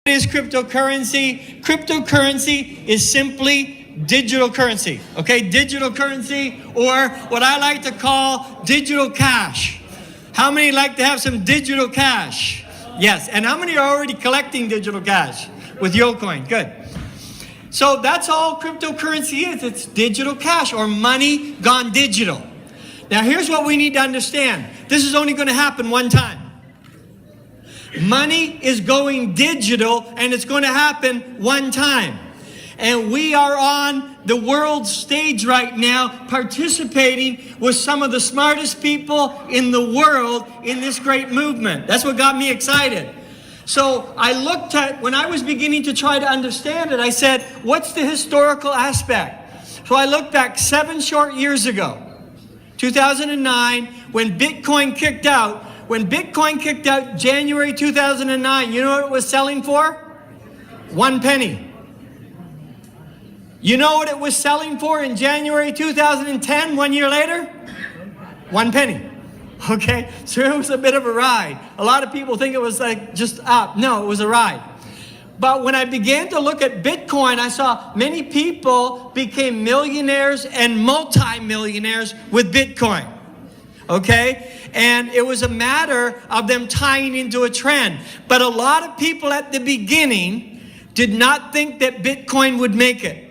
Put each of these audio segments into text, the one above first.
is cryptocurrency? Cryptocurrency is simply digital currency, okay? Digital currency, or what I like to call digital cash. How many like to have some digital cash? Yes, and how many are already collecting digital cash with YOcoin? Good. So that's all cryptocurrency is. It's digital cash, or money gone digital. Now here's what we need to understand. This is only going to happen one time. Money is going digital, and it's going to happen one time. And we are on the world stage right now, participating with some of the smartest people in the world in this great movement. That's what got me excited. So I looked at, when I was beginning to try to understand it, I said, what's the historical aspect? So I looked back 7 short years ago, 2009, when Bitcoin kicked out. When Bitcoin kicked out January 2009, you know what it was selling for? 1 penny. You know what it was selling for in January 2010, 1 year later? 1 penny. Okay, so it was a bit of a ride. A lot of people think it was like just up. No, it was a ride. But when I began to look at Bitcoin, I saw many people became millionaires and multi-millionaires with Bitcoin. Okay? And it was a matter of them tying into a trend. But a lot of people at the beginning did not think that Bitcoin would make it.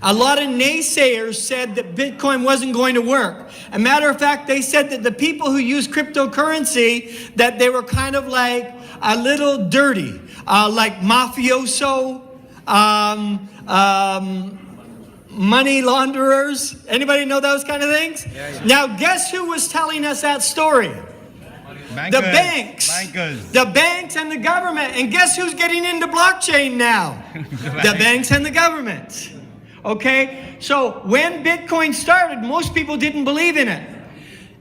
A lot of naysayers said that Bitcoin wasn't going to work. As a matter of fact, they said that the people who use cryptocurrency, that they were kind of like a little dirty, like mafioso, money launderers. Anybody know those kind of things? Yeah. Now, guess who was telling us that story? Bankers. The banks. Bankers. The banks and the government. And guess who's getting into blockchain now? The banks and the government. Okay? So when Bitcoin started, most people didn't believe in it.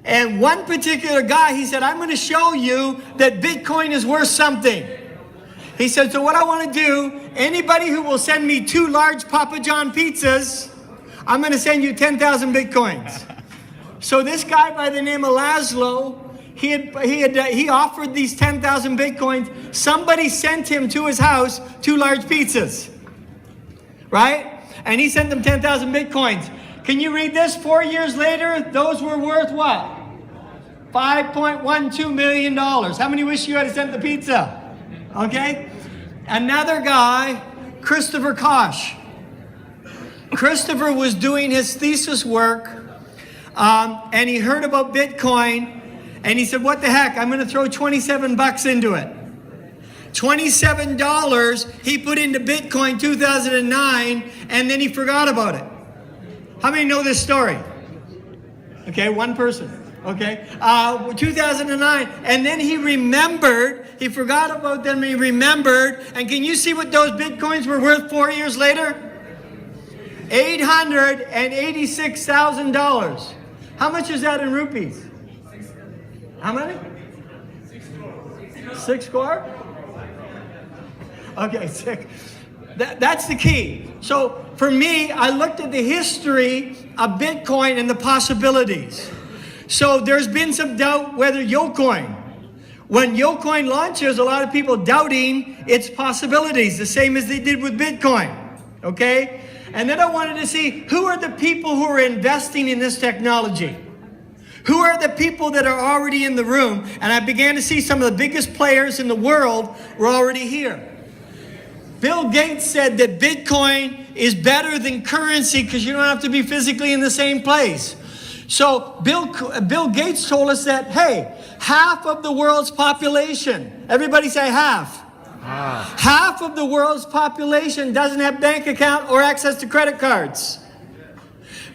And one particular guy, he said, I'm going to show you that Bitcoin is worth something. He said, so what I want to do, anybody who will send me 2 large Papa John pizzas, I'm going to send you 10,000 Bitcoins. So this guy by the name of Laszlo, he offered these 10,000 Bitcoins. Somebody sent him to his house 2 large pizzas, right? And he sent them 10,000 Bitcoins. Can you read this? 4 years later, those were worth what? $5.12 million. How many wish you had sent the pizza? Okay? Another guy, Christopher Koch. Christopher was doing his thesis work, and he heard about Bitcoin, and he said, what the heck, I'm going to throw 27 bucks into it. $27 he put into Bitcoin 2009, and then he forgot about it. How many know this story? Okay, one person. Okay, 2009, and then he remembered, he forgot about them, he remembered, and can you see what those Bitcoins were worth 4 years later? $886,000. How much is that in rupees? How many? 6 crore? Okay, 6. That's the key. So for me, I looked at the history of Bitcoin and the possibilities. So there's been some doubt whether YOcoin. When YOcoin launches, a lot of people doubting its possibilities, the same as they did with Bitcoin. Okay? And then I wanted to see who are the people who are investing in this technology. Who are the people that are already in the room? And I began to see some of the biggest players in the world were already here. Bill Gates said that Bitcoin is better than currency because you don't have to be physically in the same place. So Bill Gates told us that, hey, half of the world's population, everybody say half. Half of the world's population doesn't have bank account or access to credit cards.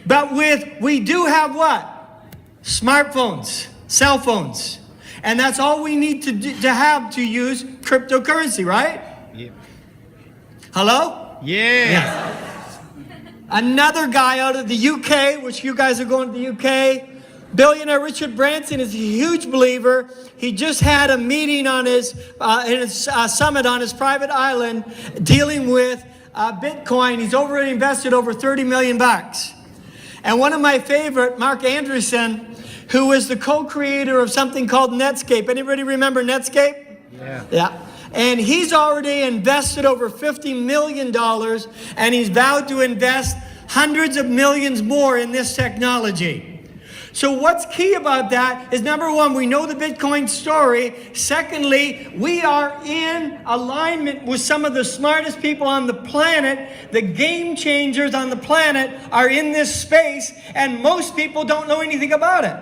But we do have what? Smartphones, cell phones. And that's all we need to have to use cryptocurrency, right? Yep. Hello? Yeah. Yes. Another guy out of the UK, which you guys are going to the UK, billionaire Richard Branson is a huge believer. He just had a meeting on his summit on his private island dealing with Bitcoin. He's already invested over 30 million bucks. And one of my favorite, Mark Anderson, who was the co-creator of something called Netscape. Anybody remember Netscape? Yeah. Yeah. And he's already invested over $50 million, and he's vowed to invest hundreds of millions more in this technology. So what's key about that is, number one, we know the Bitcoin story. Secondly, we are in alignment with some of the smartest people on the planet. The game changers on the planet are in this space, and most people don't know anything about it.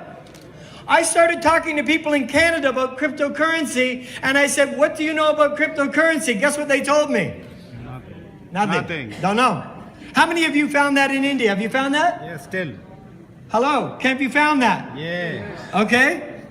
I started talking to people in Canada about cryptocurrency, and I said, what do you know about cryptocurrency? Guess what they told me? Nothing. Don't know. How many of you found that in India? Have you found that? Yes, still. Hello, Kemp, you found that? Yes. Okay.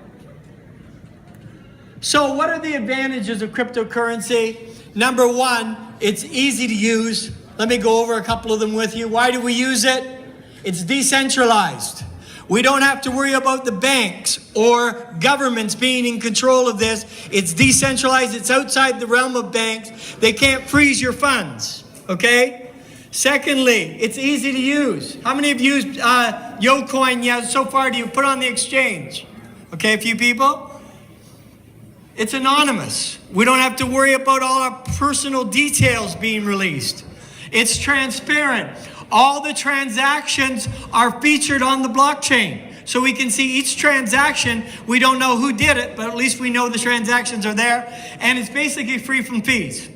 So what are the advantages of cryptocurrency? Number one, it's easy to use. Let me go over a couple of them with you. Why do we use it? It's decentralized. We don't have to worry about the banks or governments being in control of this. It's decentralized. It's outside the realm of banks. They can't freeze your funds, okay? Secondly, it's easy to use. How many have used YOcoin yet so far? Do you put on the exchange? Okay, a few people. It's anonymous. We don't have to worry about all our personal details being released. It's transparent. All the transactions are featured on the blockchain. So we can see each transaction. We don't know who did it, but at least we know the transactions are there. And it's basically free from fees.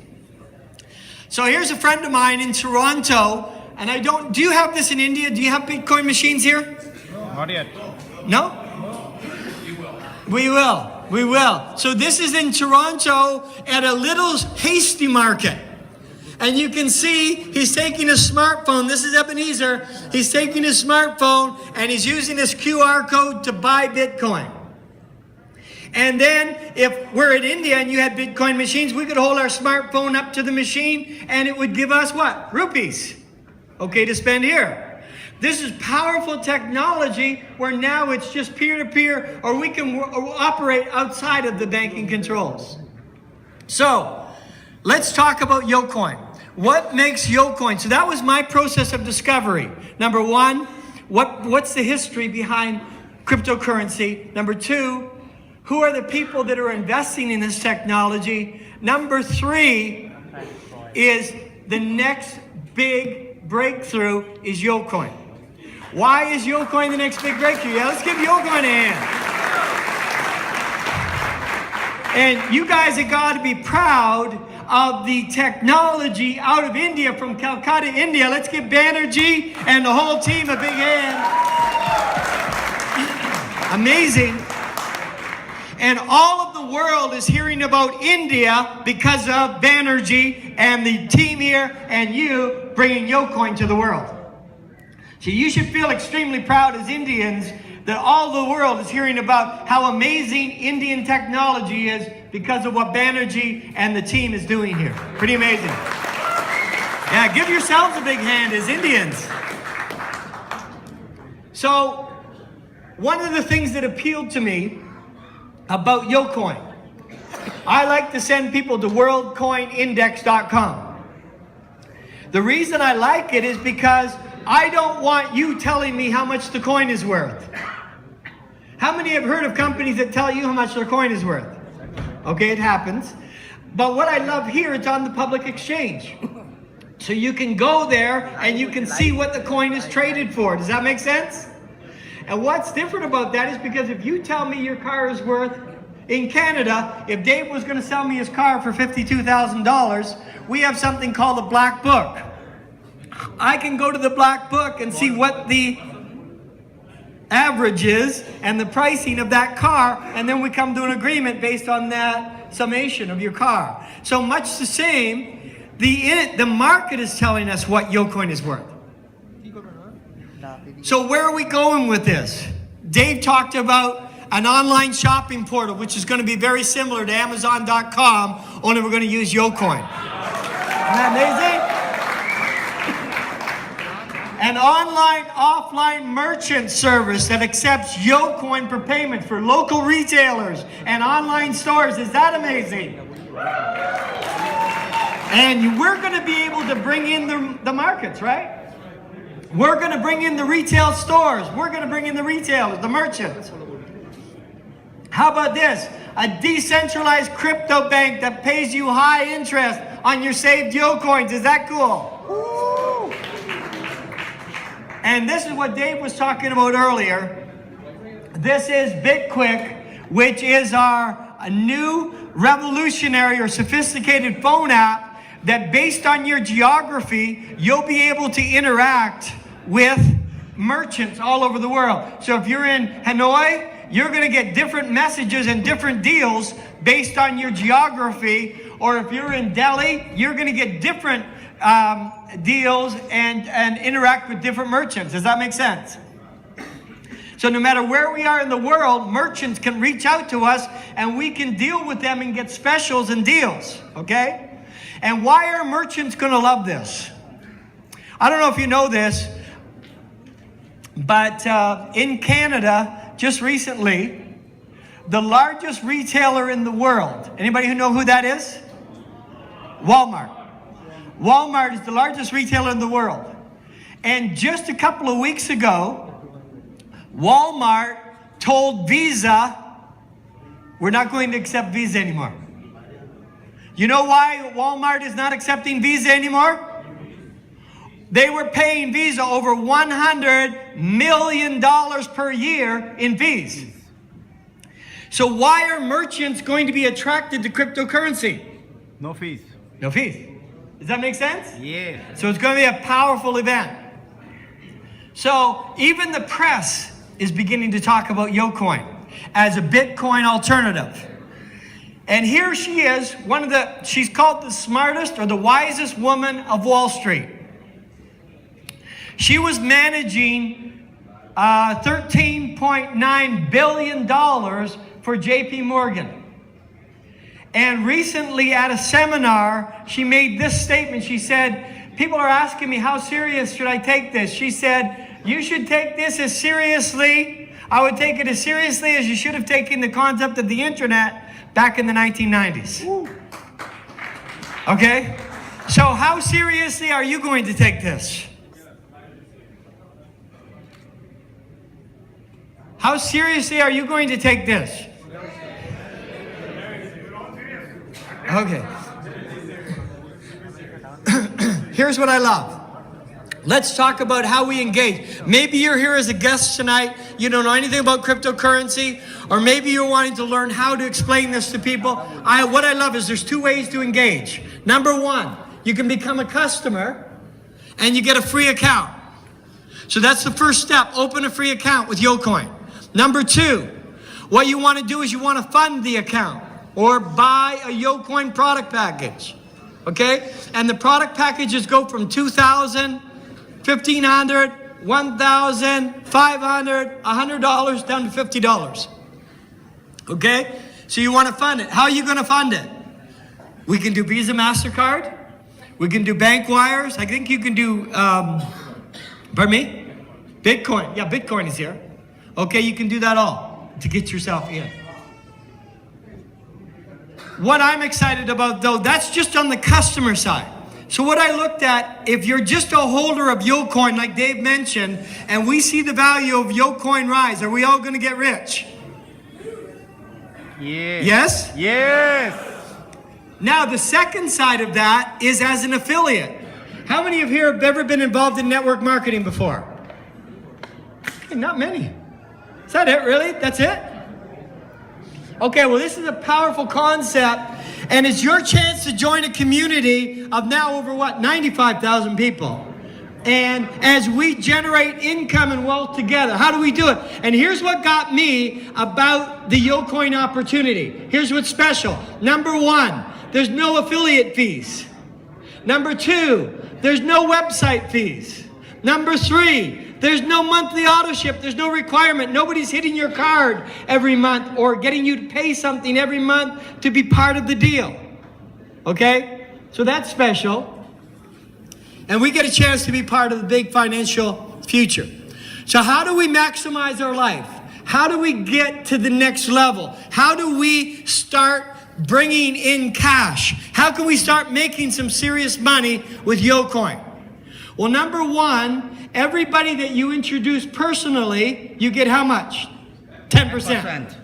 So here's a friend of mine in Toronto, and do you have this in India? Do you have Bitcoin machines here? Not yet. No? We will. So this is in Toronto at a little hasty market. And you can see he's taking his smartphone. This is Ebenezer. He's taking his smartphone and he's using this QR code to buy Bitcoin. And then if we're in India and you had Bitcoin machines, we could hold our smartphone up to the machine and it would give us what? Rupees. Okay, to spend here. This is powerful technology where now it's just peer-to-peer, or we can operate outside of the banking controls. So let's talk about YOcoin. What makes YOcoin? So that was my process of discovery. Number one, what's the history behind cryptocurrency? Number two, who are the people that are investing in this technology? Number three is the next big breakthrough is YOcoin. Why is YOcoin the next big breakthrough? Yeah, let's give YOcoin a hand. And you guys have got to be proud of the technology out of India, from Calcutta, India. Let's give Banerjee and the whole team a big hand. Amazing. And all of the world is hearing about India because of Banerjee and the team here and you bringing YOcoin to the world. So you should feel extremely proud as Indians that all the world is hearing about how amazing Indian technology is because of what Banerjee and the team is doing here. Pretty amazing. Yeah, give yourselves a big hand as Indians. So one of the things that appealed to me about YOcoin, I like to send people to worldcoinindex.com. The reason I like it is because I don't want you telling me how much the coin is worth. How many have heard of companies that tell you how much their coin is worth? Okay, it happens. But what I love here, it's on the public exchange. So you can go there and you can see what the coin is traded for. Does that make sense? And what's different about that is because if you tell me your car is worth, in Canada, if Dave was going to sell me his car for $52,000, we have something called a black book. I can go to the black book and see what the average is and the pricing of that car, and then we come to an agreement based on that summation of your car. So much the same, the market is telling us what YOcoin is worth. So where are we going with this? Dave talked about an online shopping portal, which is going to be very similar to Amazon.com, only we're going to use YOcoin. Isn't that amazing? An online, offline merchant service that accepts YOcoin for payment for local retailers and online stores. Is that amazing? And we're going to be able to bring in the markets, right? We're going to bring in the retail stores. We're going to bring in the retailers, the merchants. How about this? A decentralized crypto bank that pays you high interest on your saved YOcoins. Is that cool? Woo! And this is what Dave was talking about earlier. This is BitQuick, which is a new revolutionary or sophisticated phone app that, based on your geography, you'll be able to interact with merchants all over the world. So if you're in Hanoi, you're going to get different messages and different deals based on your geography. Or if you're in Delhi, you're going to get different deals and interact with different merchants. Does that make sense? So no matter where we are in the world, merchants can reach out to us and we can deal with them and get specials and deals, okay? And why are merchants going to love this? I don't know if you know this, but in Canada, just recently, the largest retailer in the world, anybody who know who that is? Walmart. Walmart is the largest retailer in the world. And just a couple of weeks ago, Walmart told Visa, we're not going to accept Visa anymore. You know why Walmart is not accepting Visa anymore? They were paying Visa over $100 million per year in fees. So why are merchants going to be attracted to cryptocurrency? No fees. No fees. Does that make sense? Yeah. So it's going to be a powerful event. So even the press is beginning to talk about YOcoin as a Bitcoin alternative. And here she is, she's called the smartest or the wisest woman of Wall Street. She was managing $13.9 billion for JP Morgan. And recently at a seminar, she made this statement. She said, people are asking me, how serious should I take this? She said, you should take this as seriously, I would take it as seriously as you should have taken the concept of the internet back in the 1990s. Woo. Okay? So how seriously are you going to take this? How seriously are you going to take this? Okay. Here's what I love. Let's talk about how we engage. Maybe you're here as a guest tonight. You don't know anything about cryptocurrency, or maybe you're wanting to learn how to explain this to people. What I love is there's two ways to engage. Number one, you can become a customer and you get a free account. So that's the first step. Open a free account with YOcoin. Number two, what you want to do is you want to fund the account or buy a YOcoin product package. Okay? And the product packages go from $2,000, $1,500, $1,000, $500, $100 down to $50. Okay? So you want to fund it. How are you going to fund it? We can do Visa, MasterCard. We can do bank wires. I think you can do, pardon me? Bitcoin. Yeah, Bitcoin is here. Okay, you can do that all to get yourself in. What I'm excited about, though, that's just on the customer side. So what I looked at, if you're just a holder of YOcoin, like Dave mentioned, and we see the value of YOcoin rise, are we all going to get rich? Yes. Yes? Yes. Now, the second side of that is as an affiliate. How many of you have ever been involved in network marketing before? Okay, not many. Is that it, really? That's it? Okay, well, this is a powerful concept, and it's your chance to join a community of now over, 95,000 people. And as we generate income and wealth together, how do we do it? And here's what got me about the YOcoin opportunity. Here's what's special. Number one, there's no affiliate fees. Number two, there's no website fees. Number three, there's no monthly auto ship. There's no requirement. Nobody's hitting your card every month or getting you to pay something every month to be part of the deal. Okay? So that's special. And we get a chance to be part of the big financial future. So how do we maximize our life? How do we get to the next level? How do we start bringing in cash? How can we start making some serious money with YOcoin? Well, number one, everybody that you introduce personally, you get how much? 10%.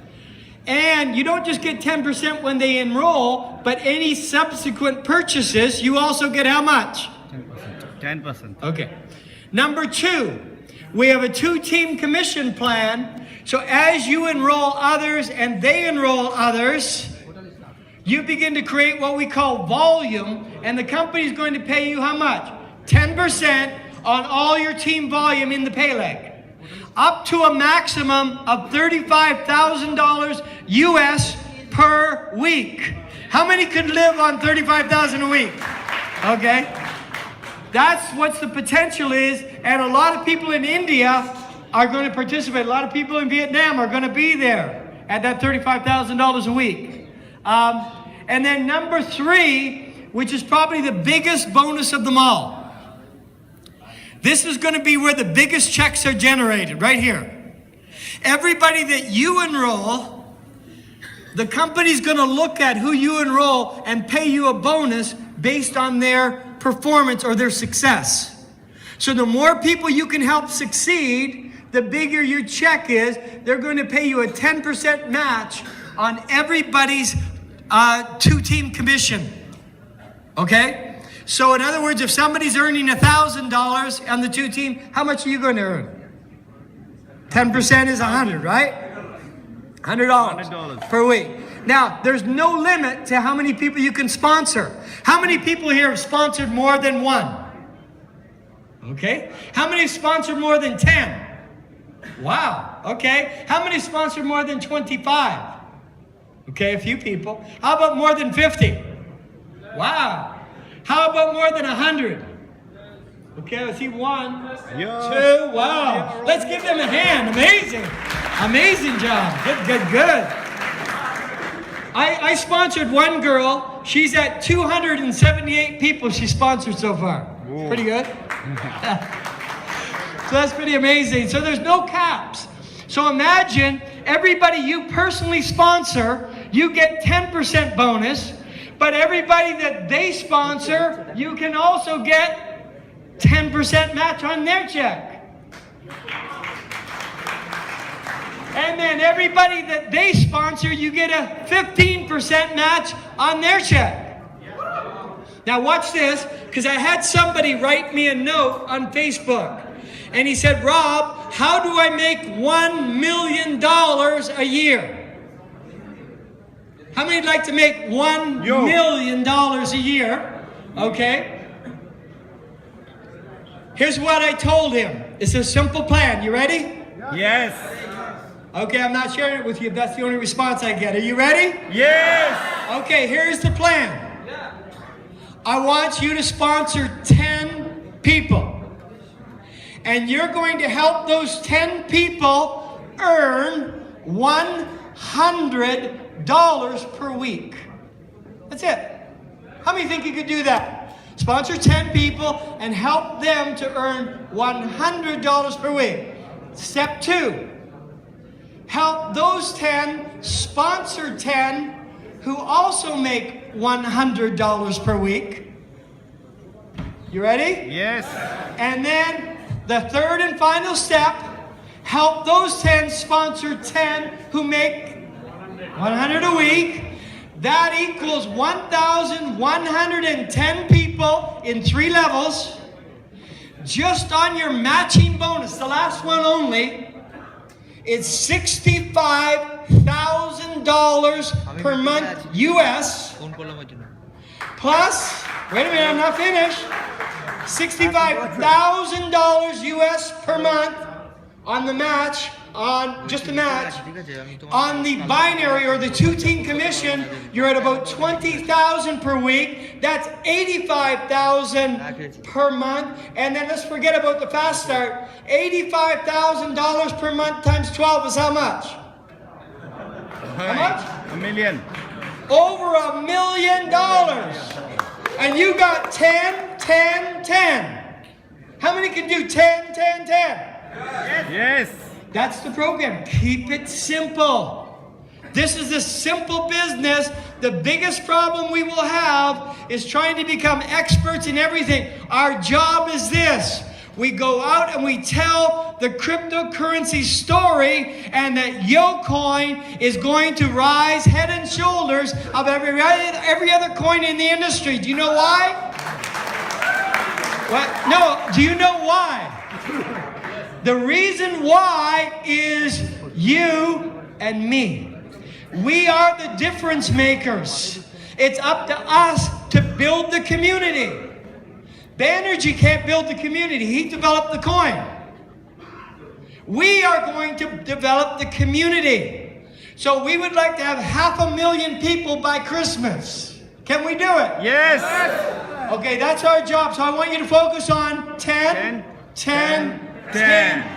And you don't just get 10% when they enroll, but any subsequent purchases, you also get how much? 10%. Okay. Number 2, we have a 2-team commission plan. So as you enroll others and they enroll others, you begin to create what we call volume, and the company is going to pay you how much? 10% on all your team volume in the pay leg. Up to a maximum of $35,000 US per week. How many could live on $35,000 a week? Okay. That's what the potential is, and a lot of people in India are going to participate. A lot of people in Vietnam are going to be there at that $35,000 a week. And then number 3, which is probably the biggest bonus of them all. This is going to be where the biggest checks are generated, right here. Everybody that you enroll, the company's going to look at who you enroll and pay you a bonus based on their performance or their success. So the more people you can help succeed, the bigger your check is. They're going to pay you a 10% match on everybody's 2-team commission. Okay? So in other words, if somebody's earning $1,000 on the 2-team, how much are you going to earn? 10% is 100, right? $100 per week. Now, there's no limit to how many people you can sponsor. How many people here have sponsored more than 1? Okay. How many have sponsored more than 10? Wow. Okay. How many sponsored more than 25? Okay, a few people. How about more than 50? Wow. How about more than 100? Okay, let's see. 1, 2. Wow. Let's give them a hand. Amazing. Amazing job. Good. I sponsored one girl. She's at 278 people she sponsored so far. Whoa. Pretty good. So that's pretty amazing. So there's no caps. So imagine everybody you personally sponsor, you get 10% bonus. But everybody that they sponsor, you can also get 10% match on their check. And then everybody that they sponsor, you get a 15% match on their check. Now watch this, because I had somebody write me a note on Facebook. And he said, Rob, how do I make $1 million a year? How many would like to make $1 million a year? Okay. Here's what I told him. It's a simple plan. You ready? Yes. Okay, I'm not sharing it with you if that's the only response I get. Are you ready? Yes. Okay, here's the plan. I want you to sponsor 10 people. And you're going to help those 10 people earn $100 per week. That's it. How many think you could do that? Sponsor 10 people and help them to earn $100 per week. Step 2. Help those 10 sponsor 10 who also make $100 per week. You ready? Yes. And then the third and final step, help those 10 sponsor 10 who make $100 a week. That equals 1,110 people in 3 levels. Just on your matching bonus, the last one only, it's $65,000 per month US. Plus, wait a minute, I'm not finished. $65,000 US per month on the match. On just a match, on the binary or the 2-team commission, you're at about $20,000 per week. That's $85,000 per month. And then let's forget about the fast start. $85,000 per month times 12 is how much? How much? $1 million. Over $1 million. And you got 10, 10, 10. How many can do 10, 10, 10? Yes. That's the program. Keep it simple. This is a simple business. The biggest problem we will have is trying to become experts in everything. Our job is this. We go out and we tell the cryptocurrency story, and that YOcoin is going to rise head and shoulders of every other coin in the industry. Do you know why? What? No, do you know why? The reason why is you and me. We are the difference makers. It's up to us to build the community. Banerjee can't build the community. He developed the coin. We are going to develop the community. So we would like to have 500,000 people by Christmas. Can we do it? Yes. Okay, that's our job. So I want you to focus on 10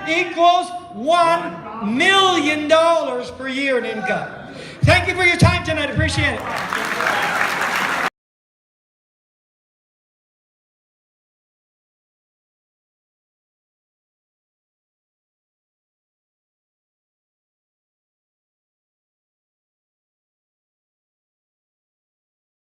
equals $1 million per year in income. Thank you for your time tonight. Appreciate it.